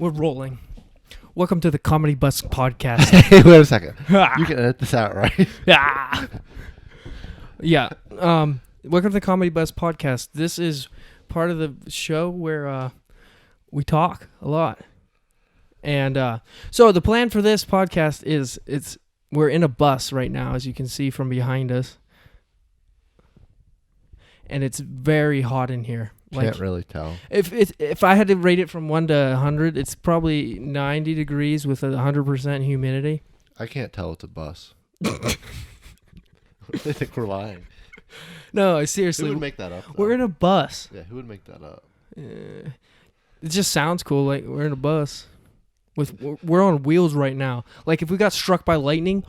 We're rolling. Welcome to the Comedy Bus Podcast. Hey, wait a second. You can edit this out, right? Yeah. Welcome to the Comedy Bus Podcast. This is part of the show where we talk a lot. And so the plan for this podcast is we're in a bus right now, as you can see from behind us. And it's very hot in here. Can't really tell. If I had to rate it from 1 to 100, it's probably 90 degrees with 100% humidity. I can't tell it's a bus. They think we're lying. No, seriously. Who would make that up, though? We're in a bus. Yeah, who would make that up? It just sounds cool. Like we're in a bus. We're on wheels right now. Like if we got struck by lightning.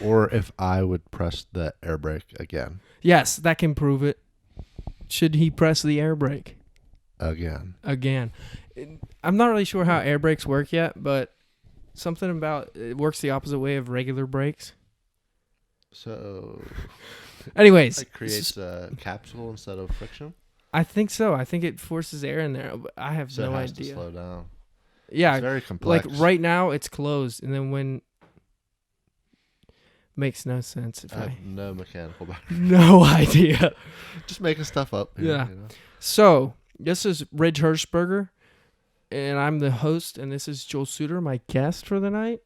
Or if I would press the air brake again. Yes, that can prove it. Should he press the air brake? Again. I'm not really sure how air brakes work yet, but something about it works the opposite way of regular brakes. So, anyways, it creates a capsule instead of friction? I think so. I think it forces air in there. But I have no idea. To slow down. Yeah. It's very complex. Like right now it's closed, and then when makes no sense. I have no mechanical background. No idea. Just making stuff up here, yeah. You know? So this is Hershberger, and I'm the host, and this is Joel Suter, my guest for the night.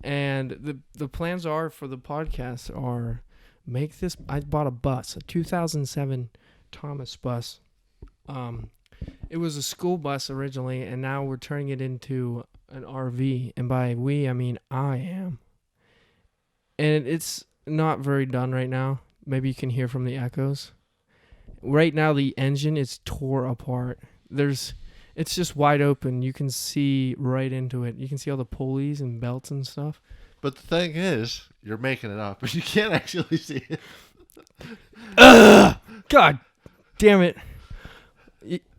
And the plans are for the podcast are make this. I bought a bus, a 2007 Thomas bus. It was a school bus originally, and now we're turning it into an RV. And by we, I mean I am. And it's not very done right now. Maybe you can hear from the echoes. Right now, the engine is tore apart. It's just wide open. You can see right into it. You can see all the pulleys and belts and stuff. But the thing is, you're making it up, but you can't actually see it. God damn it.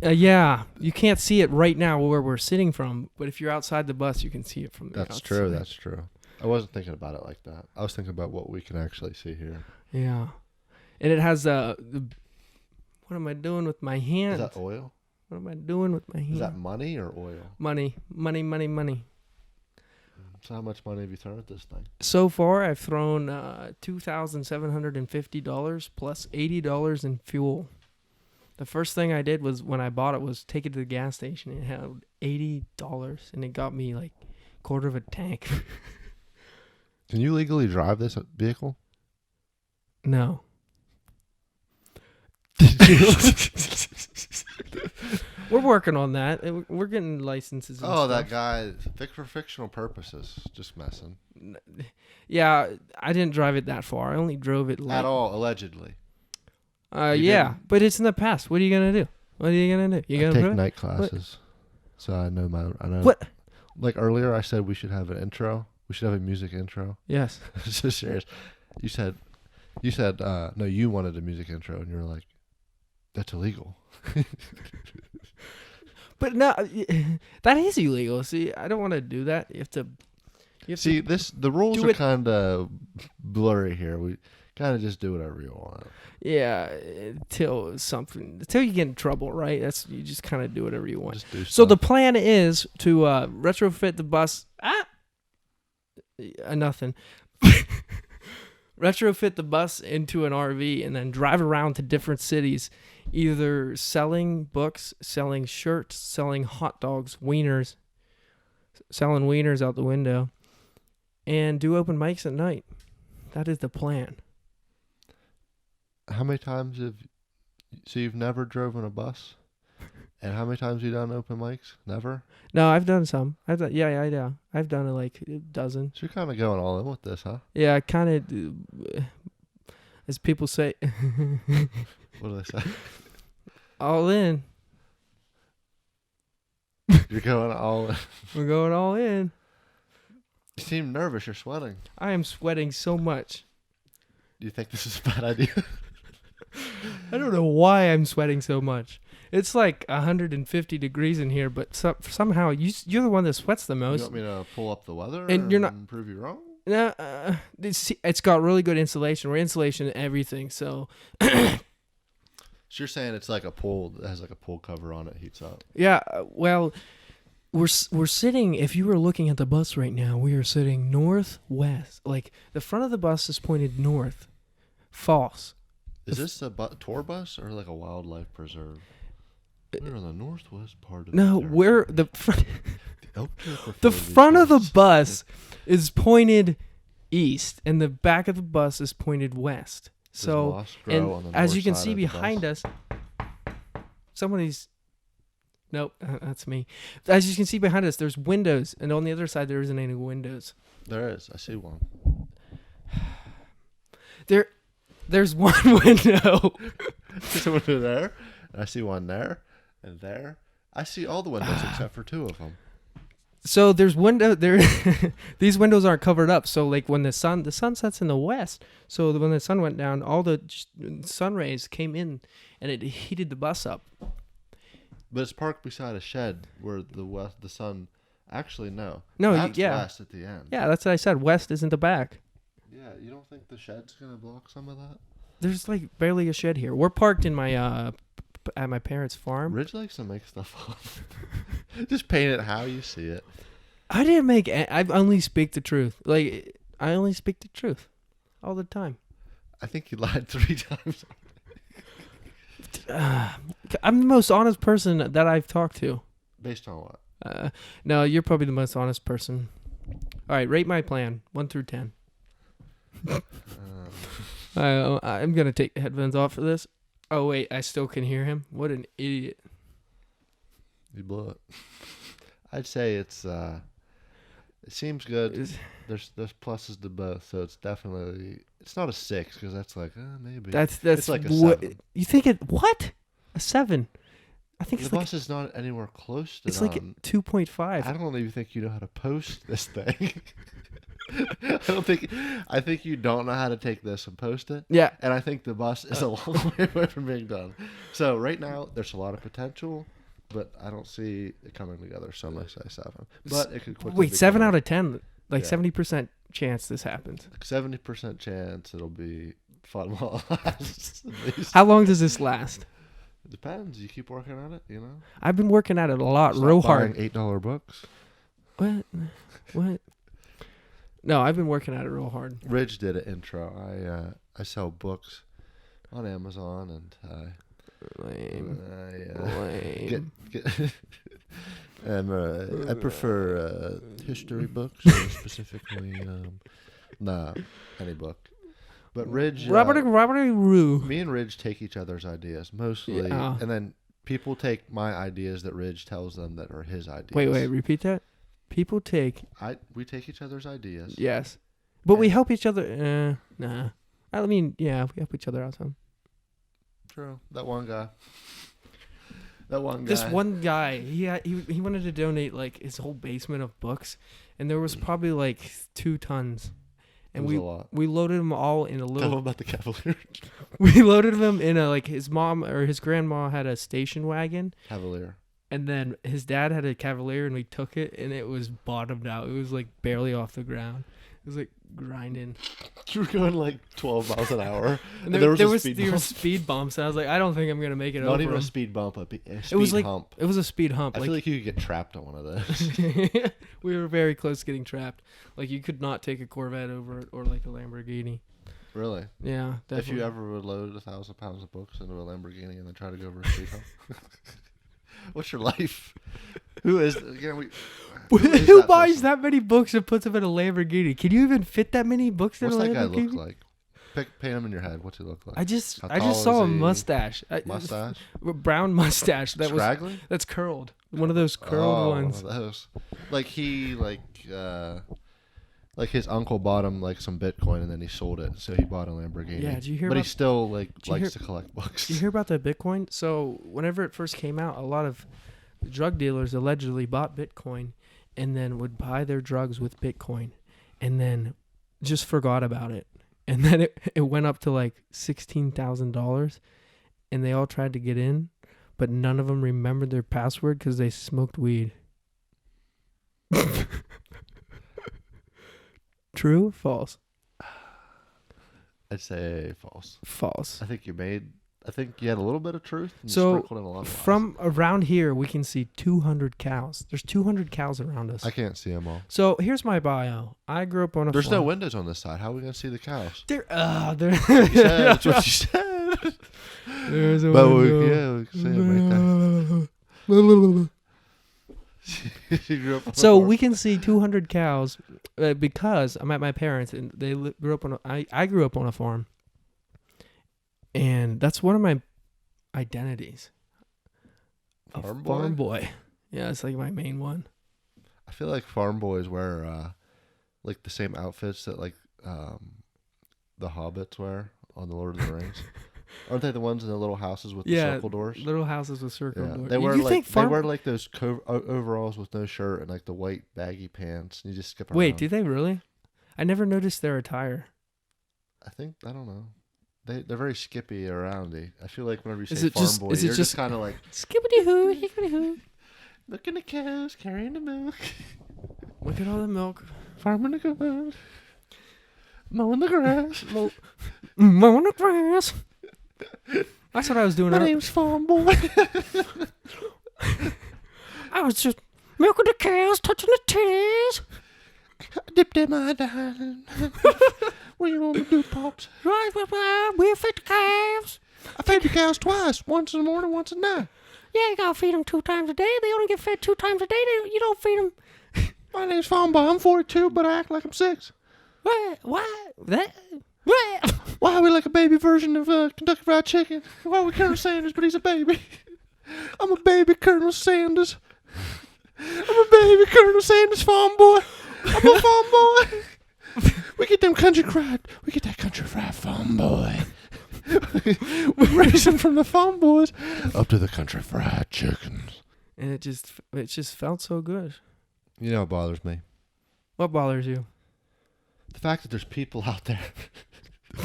Yeah, you can't see it right now where we're sitting from. But if you're outside the bus, you can see it from the outside. That's true. I wasn't thinking about it like that. I was thinking about what we can actually see here. Yeah. And it has what am I doing with my hand? Is that oil? What am I doing with my hand? Is that money or oil? Money. So how much money have you thrown at this thing? So far, I've thrown $2,750 plus $80 in fuel. The first thing I did was when I bought it was take it to the gas station. It had $80, and it got me like quarter of a tank. Can you legally drive this vehicle? No. We're working on that. We're getting licenses. And stuff. That guy, for fictional purposes, just messing. Yeah, I didn't drive it that far. I only drove it at all, allegedly. Yeah, didn't? But it's in the past. What are you gonna do? You gonna take night classes, so I know I know. What? Like earlier, I said we should have an intro. We should have a music intro. Yes. So serious. You said no. You wanted a music intro, and you were like, "That's illegal." But no, that is illegal. See, I don't want to do that. You have to see the rules are kind of blurry here. We kind of just do whatever you want. Yeah, until you get in trouble, right? You just kind of do whatever you want. Just do stuff. So the plan is to retrofit the bus. Nothing. Retrofit the bus into an RV and then drive around to different cities, either selling books, selling shirts, selling hot dogs, wieners, selling wieners out the window, and do open mics at night. That is the plan. How many times you've never driven a bus? And how many times have you done open mics? Never? No, I've done some. I've done it like a dozen. So you're kind of going all in with this, huh? Yeah, I kind of, as people say. What do they say? All in. You're going all in. We're going all in. You seem nervous. You're sweating. I am sweating so much. Do you think this is a bad idea? I don't know why I'm sweating so much. It's like 150 degrees in here, but somehow you're the one that sweats the most. You want me to pull up the weather and you're not prove you wrong? No, it's got really good insulation. We're insulation and everything, so. So you're saying it's like a pool that has like a pool cover on it, heats up. Yeah, well, we're sitting. If you were looking at the bus right now, we are sitting northwest. Like the front of the bus is pointed north. False. Is this a tour bus or like a wildlife preserve? We're on the northwest part of No, the we're the front. the The front of the bus is pointed east, and the back of the bus is pointed west. So, and as you can see behind us, somebody's. Nope, that's me. As you can see behind us, there's windows, and on the other side there isn't any windows. There is. I see one. There's one window. There's a window there. And I see one there and there. I see all the windows except for two of them. So there's window there. These windows aren't covered up. So like when the sun sets in the west. So when the sun went down, all the sun rays came in, and it heated the bus up. But it's parked beside a shed where the sun. Actually, no. No, that's yeah. west at the end. Yeah, that's what I said. West isn't the back. Yeah, you don't think the shed's gonna block some of that? There's like barely a shed here. We're parked in my at my parents' farm. Ridge likes to make stuff up. Just paint it how you see it. I didn't make. I only speak the truth. Like I only speak the truth, all the time. I think you lied 3 times. I'm the most honest person that I've talked to. Based on what? No, you're probably the most honest person. All right, rate my plan 1 through 10. I'm gonna take the headphones off for this. Oh wait, I still can hear him. What an idiot! You blew it. I'd say it's. It seems good. There's pluses to both, so it's definitely. It's not a 6 because that's like maybe. That's it's like a 7. You think it? What? A 7? I think the bus is not anywhere close to. It's like 2.5. I don't even think you know how to post this thing. I think you don't know how to take this and post it. Yeah. And I think the bus is a long way away from being done. So right now there's a lot of potential, but I don't see it coming together. So I'm gonna say 7. But it could quickly. Wait, 7 out of 10. Like 70% chance this happens. 70% chance it'll be fun while it lasts. How long does this last? It depends. You keep working on it, you know. I've been working at it a lot, real hard. $8 books. What? No, I've been working at it real hard. Ridge did an intro. I sell books on Amazon, and Lame. I prefer history books, specifically. Any book. But Ridge, Robert Roo. Me and Ridge take each other's ideas mostly, and then people take my ideas that Ridge tells them that are his ideas. Wait, repeat that. People take. We take each other's ideas. Yes, but we help each other. Nah. I mean, yeah, we help each other out some. True. That one guy. This one guy, he wanted to donate like his whole basement of books, and there was probably like 2 tons. And we loaded them all in a little. Tell him about the Cavalier. We loaded them in a his mom or his grandma had a station wagon. Cavalier. And then his dad had a Cavalier, and we took it, and it was bottomed out. It was like barely off the ground. It was like grinding. You were going like 12 miles an hour. And there was speed bumps. And I was like, I don't think I'm gonna make it over. Not even a speed bump, a speed hump. It was a speed hump. I feel like you could get trapped on one of those. We were very close to getting trapped. Like you could not take a Corvette over it or like a Lamborghini. Really? Yeah, definitely. If you ever would load 1,000 pounds of books into a Lamborghini and then try to go over a speed hump. What's your life? Who buys that many books and puts them in a Lamborghini? Can you even fit that many books in a Lamborghini? What's that guy look like? Paint him in your head. What's he look like? I just saw a mustache. Mustache? Brown mustache. Scraggly? That's curled. One of those curled ones. One of those. Like his uncle bought him like some Bitcoin and then he sold it, so he bought a Lamborghini. Yeah, did you hear? But he still likes to collect books. Did you hear about the Bitcoin? So whenever it first came out, a lot of drug dealers allegedly bought Bitcoin and then would buy their drugs with Bitcoin, and then just forgot about it, and then it went up to like $16,000, and they all tried to get in, but none of them remembered their password because they smoked weed. True or false? I'd say false. False. I think you made I think you had a little bit of truth. And So, you sprinkled in a lot of lies. from around here, we can see 200 cows. There's 200 cows around us. I can't see them all. So, here's my bio. I grew up on a There's farm. no windows on this side. How are we gonna see the cows? That's That's what you said. There's a But window. we can see them right there. You grew up on a So farm. we can see 200 cows because I'm at my parents and they grew up on. I grew up on a farm, and that's one of my identities. A Farm farm boy? boy. Yeah, it's like my main one. I feel like farm boys wear like the same outfits that like the hobbits wear on the Lord of the Rings. Aren't they the ones in the little houses with the circle doors? Little houses with circle Yeah, doors. they wear You like think farm- those overalls with no shirt and like the white baggy pants. And you just skip around. Wait, do they really? I never noticed their attire. I don't know. They're very skippy aroundy. I feel like whenever you Is say it farm just- boy, is it you're just- just kind of like Skippity hoo, hickety hoo. looking at cows, carrying the milk, Look at all the milk. farming the grass, mowing the grass. Mowing the grass. That's what I was doing. My name's Farm Boy. I was just milking the cows, touching the titties. I dipped in my darling. What do you want me to do, Pops? Right, we feed the calves. I fed the cows twice, once in the morning, once at night. Yeah, you gotta feed them 2 times a day. They only get fed 2 times a day. You don't feed them. My name's Farm Boy. I'm 42, but I act like I'm 6. What? That? Why are we like a baby version of Kentucky Fried Chicken? Why are we Colonel Sanders, but he's a baby? I'm a baby Colonel Sanders. I'm a baby Colonel Sanders farm boy. I'm a farm boy. We get them country fried. We get that country fried farm boy. We raise them from the farm boys up to the country fried chickens. And it just felt so good. You know what bothers me? What bothers you? The fact that there's people out there.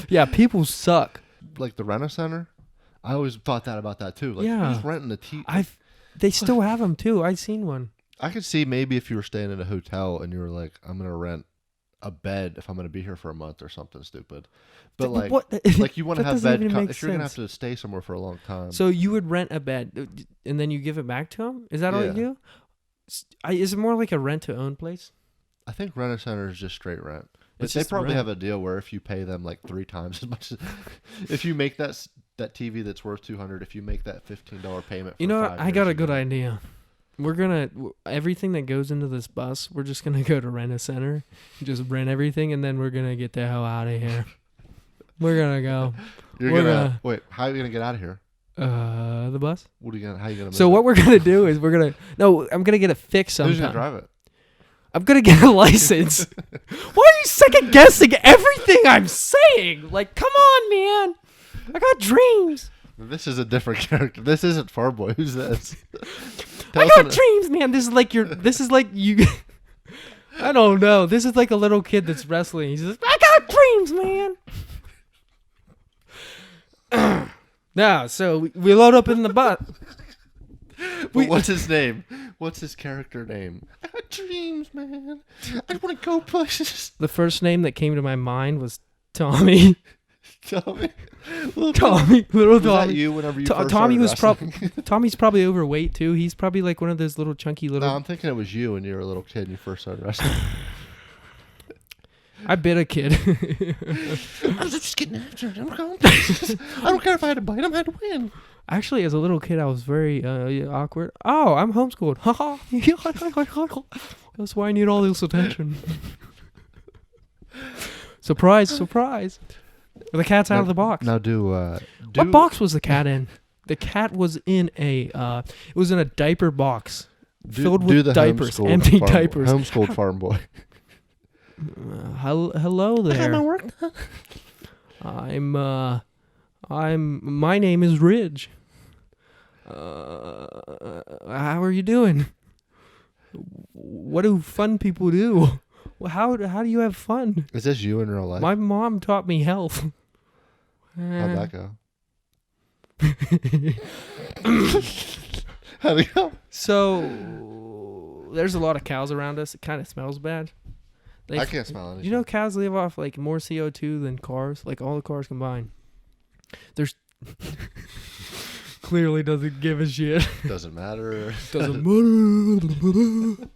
Yeah, people suck. Like the Rent-A-Center. I always thought that about that too. Like, Yeah. who's renting a TV? They still have them too. I've seen one. I could see maybe if you were staying in a hotel and you were like, I'm going to rent a bed if I'm going to be here for a month or something stupid. But like, what? like you want to That have doesn't bed even make if you're going to have sense. to stay somewhere for a long time. So you would rent a bed and then you give it back to them? Is that all you Yeah. do? Is it more like a rent to own place? I think Rent-A-Center is just straight rent. But It's they just probably rent. have a deal where if you pay them like 3 times as much as if you make that TV that's worth $200, if you make that $15 payment for You know what? 5 I years, got a you good can- idea. We're gonna everything that goes into this bus. We're just gonna go to Rent-A-Center, just rent everything, and then we're gonna get the hell out of here. We're gonna go. You're we're gonna wait. How are you gonna get out of here? The bus. What are you gonna? How are you gonna? So move what it? we're gonna do is I'm gonna get it fixed sometime. Who's gonna drive it? I'm gonna get a license. Why are you second guessing everything I'm saying? Like, come on, man. I got dreams. This is a different character. This isn't FarmBoy. Who's this? I got dreams, man. This is like you. I don't know. This is like a little kid that's wrestling. He's just, I got dreams, man. Now, so we load up in the bus. But what's his name? What's his character name? I got dreams, man. I want to go places. The first name that came to my mind was Tommy. Tommy. Little Was Tommy. that you whenever you first Tommy started was wrestling? Tommy's probably overweight too. He's probably like one of those little chunky little. No, I'm thinking it was you when you were a little kid and you first started wrestling. I bit a kid. I was just getting after it. I'm going places. I don't care if I had to bite him. I had to win. Actually, as a little kid, I was very awkward. Oh, I'm homeschooled. That's why I need all this attention. Surprise, surprise. The cat's out of the box. Now What box was the cat in? The cat was in it was in a diaper box filled with diapers, empty diapers. Homeschooled farm boy. Hello there. work done. My name is Ridge. How are you doing? What do fun people do? How do you have fun? Is this you in real life? My mom taught me health. How'd that go? How'd it go? So there's a lot of cows around us. It kind of smells bad. I can't smell anything. You know, cows live off like more CO2 than cars, like all the cars combined. There's Clearly doesn't give a shit. Doesn't matter. Doesn't matter.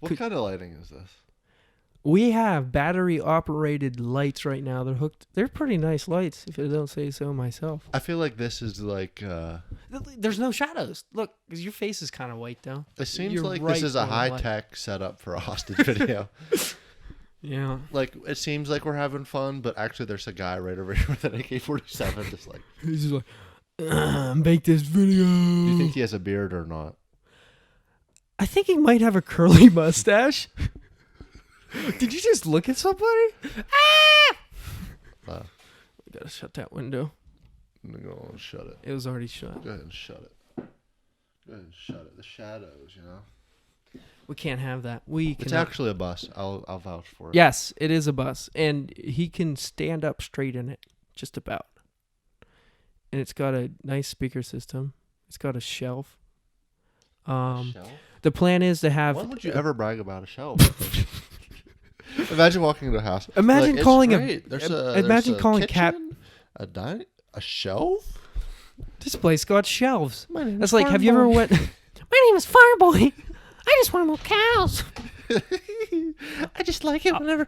What kind of lighting is this? We have battery-operated lights right now. They're hooked. They're pretty nice lights, if I don't say so myself. I feel like this is like... There's no shadows. Look, because your face is kind of white, though. It seems You're like right this is a on the high-tech setup for a hostage video. Yeah. Like, it seems like we're having fun, but actually there's a guy right over here with an AK-47 just like... He's just like, make this video. Do you think he has a beard or not? I think he might have a curly mustache. Did you just look at somebody? Ah! I Gotta shut that window. I'm going to go and shut it. It was already shut. Go ahead and shut it. Go ahead and shut it. The shadows, you know? We can't have that. We It's cannot. actually a bus. I'll vouch for it. Yes, it is a bus, and he can stand up straight in it, just about. And it's got a nice speaker system. It's got a shelf. A shelf? The plan is to have. When would you ever brag about a shelf? Imagine walking into a house. Imagine like, calling imagine calling Cap a shelf. This place got shelves. My name That's is like, have you ever FarmBoy. went? My name is FarmBoy. I just want to milk cows. I just like it whenever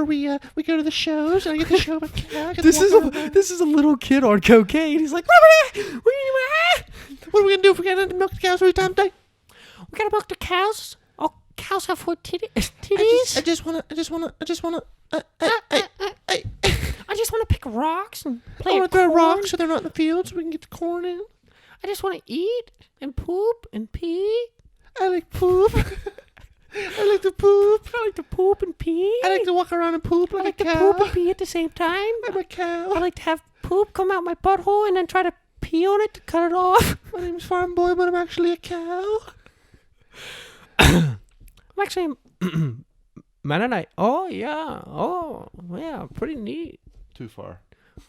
we go to the shows and I get to show my cow. This is a little kid on cocaine. He's like, what are we gonna do if we gotta milk the cows every time day? We gotta milk the cows. Oh, cows have four titties. I just wanna. I just wanna pick rocks and play. I wanna throw rocks so they're not in the field so we can get the corn in. I just want to eat and poop and pee. I like poop. I like to poop. I like to poop and pee. I like to walk around and poop like a cow. I like to poop and pee at the same time. I'm a cow. I like to have poop come out my butthole and then try to pee on it to cut it off. My name's FarmBoy, but I'm actually a cow. I'm actually Mennonite. Oh, yeah. Oh, yeah. Pretty neat. Too far.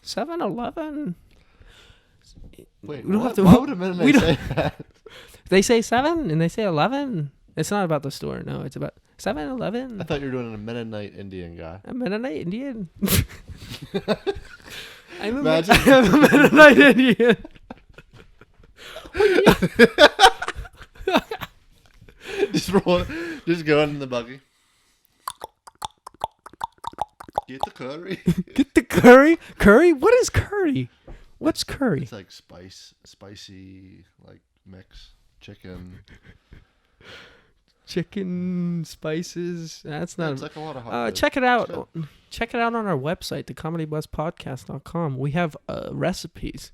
7-Eleven. Wait, we don't have to. Why would a Mennonite say that? They say 7 and they say 11. It's not about the store. No, it's about 7-Eleven. I thought you were doing a Mennonite Indian guy. A Mennonite Indian. I'm a Imagine. Mennonite Indian. Just going in the buggy. Get the curry. Get the curry. Curry? What is curry? What's curry? It's like spicy, like mix chicken. Chicken spices. That's not. It's like a lot of hot. Check it out. Check it out on our website, thecomedybuspodcast.com. We have recipes.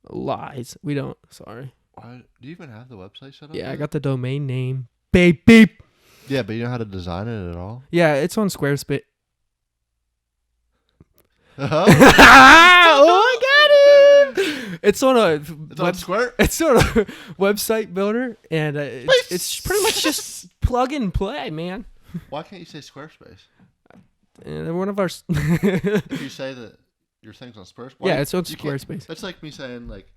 Lies. We don't. Sorry. Do you even have the website set up? Yeah, I got the domain name. Beep beep. Yeah, but you know how to design it at all? Yeah, it's on Squarespace. Oh, I got it! It's on a Square. It's on a website builder, and it's pretty much just plug and play, man. Why can't you say Squarespace? And one of our. If you say that your thing's on Squarespace. Yeah, it's on Squarespace. That's like me saying like,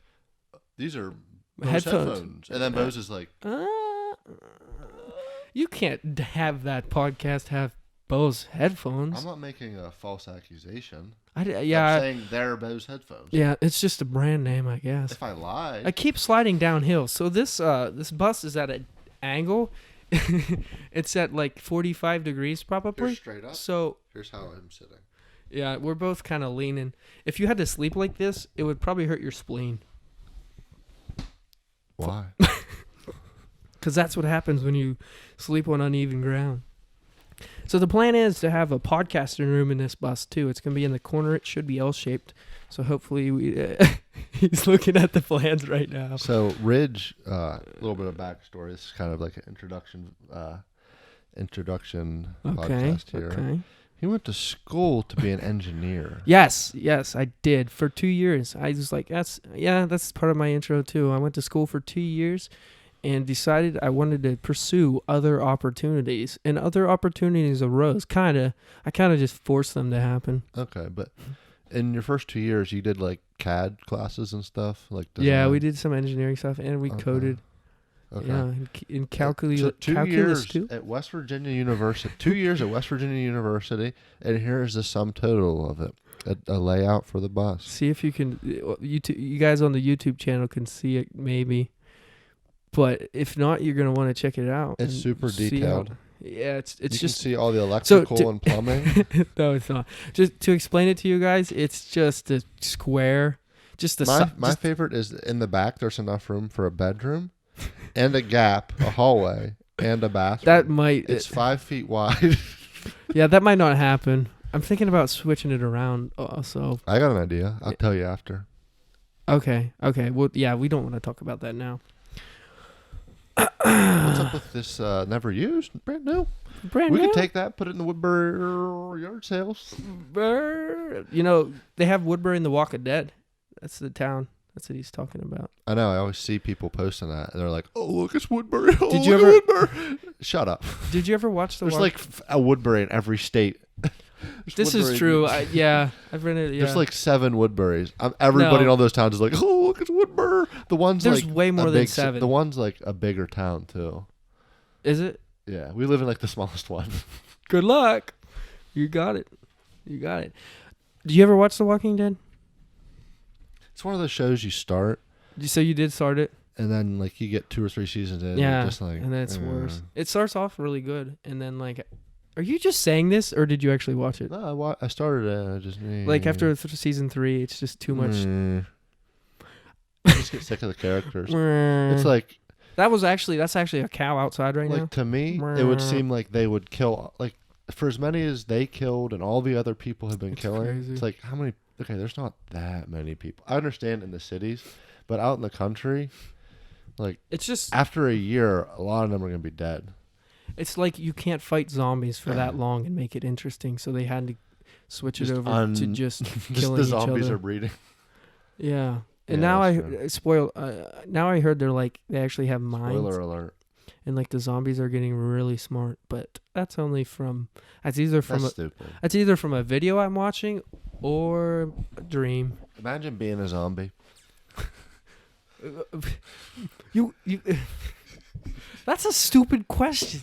these are Bose headphones. and then Bose is like. You can't have that podcast have Bose headphones. I'm not making a false accusation. I'm saying they're Bose headphones. Yeah, it's just a brand name, I guess. If I lie, I keep sliding downhill. So this bus is at an angle. It's at like 45 degrees probably. You're straight up. So here's how I'm sitting. Yeah, we're both kind of leaning. If you had to sleep like this, it would probably hurt your spleen. Why? Because that's what happens when you sleep on uneven ground. So the plan is to have a podcasting room in this bus too. It's going to be in the corner. It should be L-shaped. So hopefully he's looking at the plans right now. So Ridge, a little bit of backstory. This is kind of like an introduction podcast here. Okay. He went to school to be an engineer. Yes, I did for 2 years. I was like, that's part of my intro too. I went to school for 2 years. And decided I wanted to pursue other opportunities. And other opportunities arose. I kind of just forced them to happen. Okay, but in your first 2 years, you did like CAD classes and stuff? Like design? Yeah, we did some engineering stuff, and we coded. Okay. Yeah, in calculus. So 2 calculus years too. at West Virginia University. 2 years at West Virginia University, and here's the sum total of it: a layout for the bus. See if you can. You guys on the YouTube channel can see it maybe, but if not, you're gonna want to check it out. It's and super see detailed. Yeah, it's You just can see all the electrical and plumbing. No, it's not. Just to explain it to you guys, it's just a square. Just a My favorite is in the back. There's enough room for a bedroom, and a gap, a hallway, and a bathroom. That might. It's 5 feet wide. Yeah, that might not happen. I'm thinking about switching it around. So I got an idea. I'll tell you after. okay. Well, yeah, we don't want to talk about that now. What's up with this never used, brand new? Brand We new. could take that, put it in the Woodbury yard sales. You know, they have Woodbury in the Walk of Dead. That's the town. That's what he's talking about. I know. I always see people posting that, and they're like, "Oh, look, it's Woodbury." Oh, Did you look ever- at Woodbury? Shut up. Did you ever watch the? There's like a Woodbury in every state. This Woodbury. is true. Yeah, I've read it. Yeah. There's like 7 Woodburys. Everybody in all those towns is like, "Oh, look, it's Woodbury." The ones There's like way more a than big 7. The one's like a bigger town too. Is it? Yeah, we live in like the smallest one. Good luck. You got it. Do you ever watch The Walking Dead? It's one of those shows you start, So you did start it? and then like you get 2 or 3 seasons in. Yeah. And just like, And then it's worse. It starts off really good, and then like, are you just saying this, or did you actually watch it? No, I started it. And I just Like after season 3, it's just too much. I just get sick of the characters. It's like that's actually a cow outside right now. to me, it would seem like they would kill like for as many as they killed and all the other people have been killing. Crazy. It's like how many? Okay, there's not that many people. I understand in the cities, but out in the country, like It's just after a year, a lot of them are gonna be dead. it's like you can't fight zombies for that long and make it interesting, so they had to switch it Just over to just killing the each zombies other. are breeding. Yeah. And Yeah, now that's true. now I heard they actually have minds. Spoiler alert. And like the zombies are getting really smart, but that's only that's either from a video I'm watching or a dream. Imagine being a zombie. You That's a stupid question.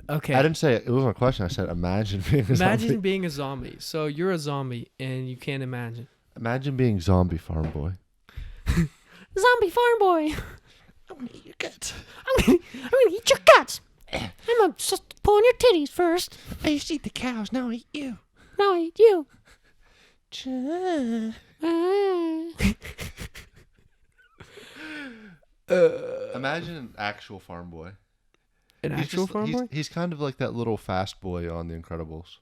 Okay. I didn't say it wasn't a question. I said imagine being a zombie. Imagine being a zombie. So you're a zombie and you can't imagine. Imagine being zombie farm boy. Zombie farm boy. I'm gonna eat your guts. I'm gonna eat your guts. I'm just pulling your titties first. I used to eat the cows. Now I eat you. Now I eat you. Imagine an actual farm boy. Farm boy? He's kind of like that little fast boy on The Incredibles.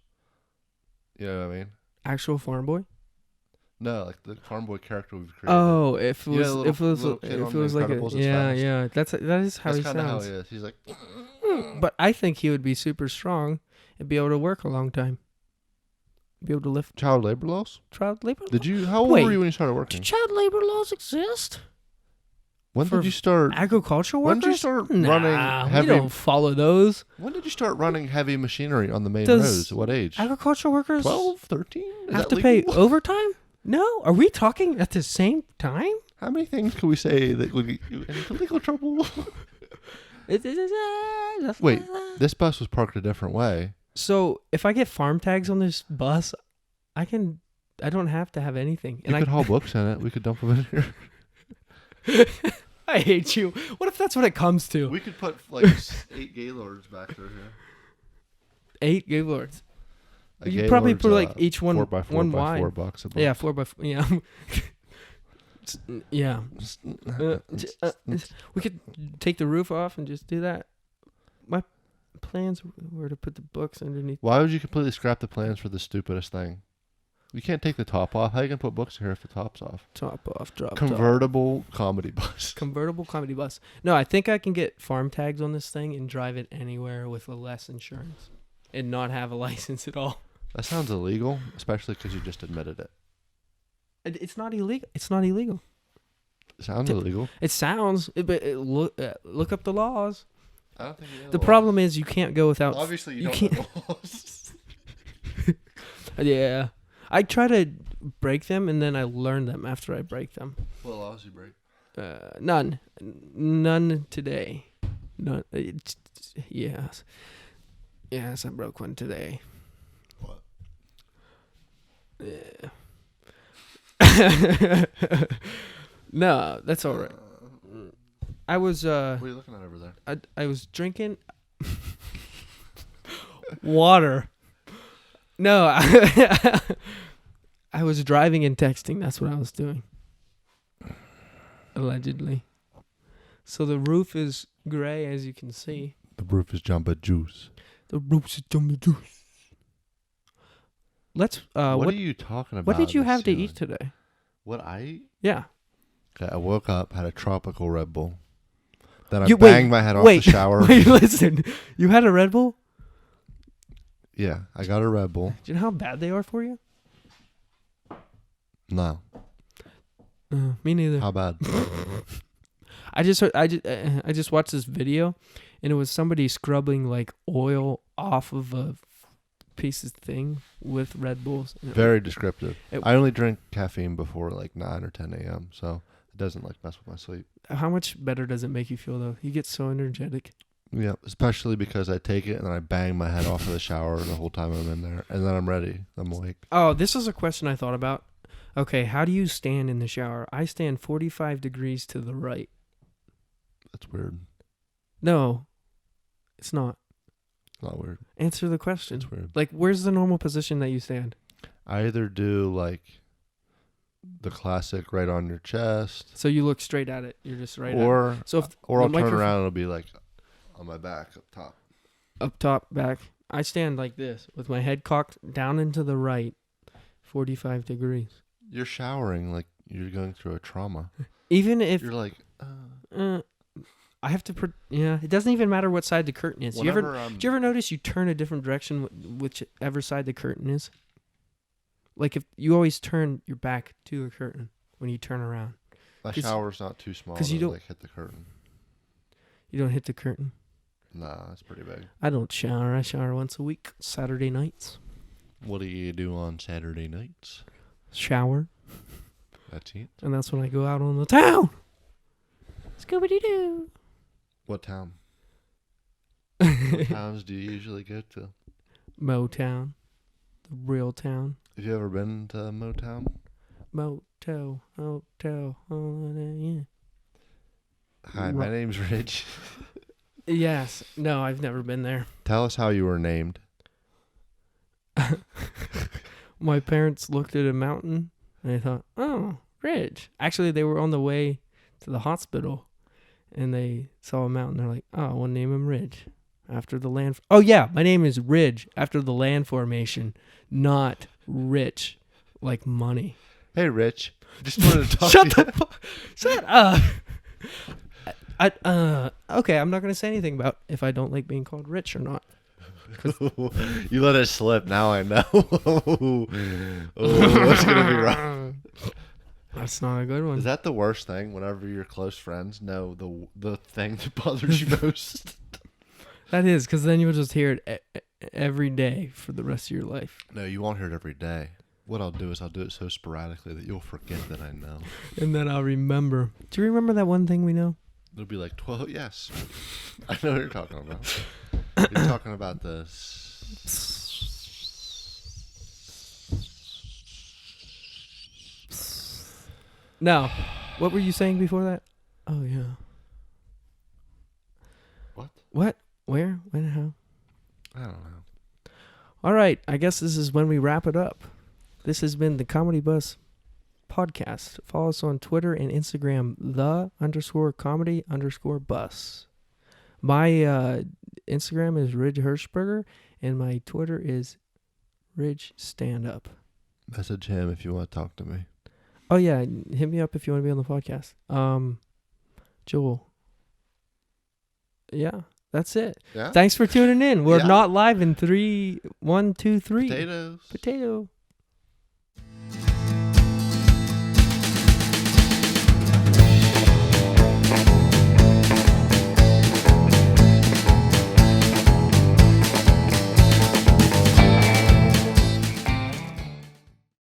You know what I mean? Actual farm boy? No, like the farm boy character we've created. Oh, if it was little kid on The like Incredibles yeah, that's fast. that is how That's he kind of how sounds. he is. He's like, But I think he would be super strong and be able to work a long time. Be able to lift child labor laws? child labor. How old Wait, were you when you started Do working? child labor laws exist? When for did you start? Agricultural When workers? did you start Nah, running heavy? we don't follow those. When did you start running heavy machinery on the main Does roads? At what age? Agricultural workers 12, 13? Is have that to pay legal? overtime? No. Are we talking at the same time? How many things can we say that would get you into legal trouble? Wait, this bus was parked a different way. So if I get farm tags on this bus, I don't have to have anything. You And could haul books in it. We could dump them in here. I hate you. What if that's what it comes to? We could put like 8 Gaylords back there. Here. 8 Gaylords. A You probably Gaylord's, put like each one 4x4 one by wide. $4 a book. Yeah, 4x4. Yeah. Yeah. We could take the roof off and just do that. My plans were to put the books underneath. Why would you completely scrap the plans for the stupidest thing? You can't take the top off. How you gonna put books in here if the top's off? Top off, drop. Convertible comedy bus. Convertible comedy bus. No, I think I can get farm tags on this thing and drive it anywhere with less insurance and not have a license at all. That sounds illegal, especially because you just admitted it. It's not illegal. It's not illegal. It sounds illegal. It sounds. But look up the laws. I don't think you know The problem is you can't go without. Obviously, you don't can't. know the laws. Yeah, I try to break them and then I learn them after I break them. What laws you break? None today. No, yes. Yes, I broke one today. What? Yeah. No, that's all right. I was What are you looking at over there? I was drinking water. No, I was driving and texting. That's what I was doing. Allegedly. So the roof is gray, as you can see. The roof is Jamba Juice. The roof is Jamba Juice. Let's. What are you talking about? What did you have to ceiling? eat today? What I eat? Yeah. Okay, I woke up, had a tropical Red Bull. Then I You- banged my head off the shower. Wait, listen. You had a Red Bull? Yeah, I got a Red Bull. Do you know how bad they are for you? No. Me neither. How bad? I just watched this video, and it was somebody scrubbing like oil off of a piece of thing with Red Bulls. Very descriptive. It- I only drink caffeine before like 9 or 10 a.m., so it doesn't like mess with my sleep. How much better does it make you feel though? You get so energetic. Yeah, especially because I take it and then I bang my head off of the shower the whole time I'm in there, and then I'm ready. I'm awake. Oh, this is a question I thought about. Okay, how do you stand in the shower? I stand 45 degrees to the right. That's weird. No, it's not. It's not weird. Answer the question. It's weird. Like, where's the normal position that you stand? I either do like the classic right on your chest, So you look straight at it. You're just right at it. or So if or I'll the turn microphone- around and it'll be like on my back up top. Up top, back. I stand like this with my head cocked down into the right, 45 degrees. You're showering like you're going through a trauma. Even if You're like, I have to, yeah, it doesn't even matter what side the curtain is. Do you ever notice you turn a different direction whichever side the curtain is? Like if you always turn your back to the curtain when you turn around. my shower's not too small 'cause to you don't- like hit the curtain. You don't hit the curtain. Nah, that's pretty big. I don't shower. I shower once a week, Saturday nights. What do you do on Saturday nights? Shower, That's it. and that's when I go out on the town. Scooby-Doo. What town? What towns do you usually go to? Motown, the real town. Have you ever been to Motown? Motel, hotel, yeah. Hi, my name's Rich. Yes. No, I've never been there. Tell us how you were named. My parents looked at a mountain and they thought, oh, Ridge. Actually, they were on the way to the hospital and they saw a mountain. They're like, oh, we'll name him Ridge after the land. Oh, yeah. My name is Ridge after the land formation, not Rich like money. Hey, Rich. Just wanted to talk Shut to the fuck. Shut up. Okay, I'm not going to say anything about if I don't like being called Rich or not. You let it slip. Now I know. What's going to be wrong? That's not a good one. Is that the worst thing? Whenever your close friends know the thing that bothers you most. That is, because then you'll just hear it every day for the rest of your life. No, you won't hear it every day. What I'll do is I'll do it so sporadically that you'll forget that I know. And then I'll remember. Do you remember that one thing we know? It'll be like 12. Yes. I know what you're talking about. You're talking about this. No. What were you saying before that? Oh, yeah. What? What? Where? When? How? I don't know. All right. I guess this is when we wrap it up. This has been the Comedy Bus podcast. Follow us on Twitter and Instagram, _comedy_bus. My Instagram is Ridge Hershberger, and my Twitter is Ridge Standup. Message him if you want to talk to me. Oh yeah, hit me up if you want to be on the podcast. Joel. Yeah, that's it. Yeah. Thanks for tuning in. We're Yeah. not live in 3, 1, 2, 3. Potatoes. Potato.